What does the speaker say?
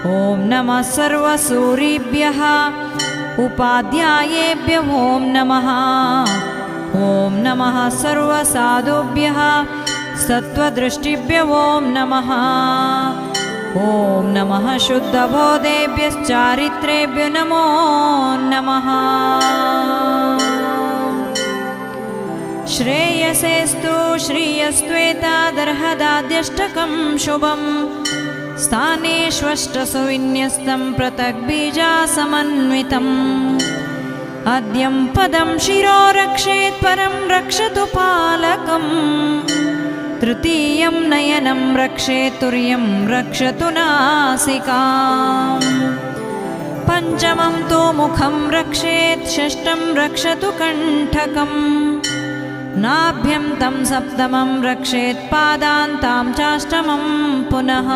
ॐ नमः सर्वसूरिभ्यः उपाध्यायेभ्यः ॐ नमः। ॐ नमः सर्वसाधुभ्यः सत्त्वदृष्टिभ्यः ॐ नमः। ॐ नमः शुद्धबोधेभ्यश्चारित्रेभ्यो नमो नमः। श्रेयसेस्तु श्रियस्त्वेतादर्हदाद्यष्टकं शुभम् स्थानेष्वष्टसुविन्यस्तं पृथग्बीजासमन्वितम् अद्यं पदं शिरो रक्षेत् परं रक्षतु पालकम् तृतीयं नयनं रक्षेत् तुर्यं रक्षतु नासिकाम् पञ्चमं तु मुखं रक्षेत् षष्ठं रक्षतु कण्ठकम् नाभ्यं तं सप्तमं रक्षेत् पादान्तां चाष्टमं पुनः।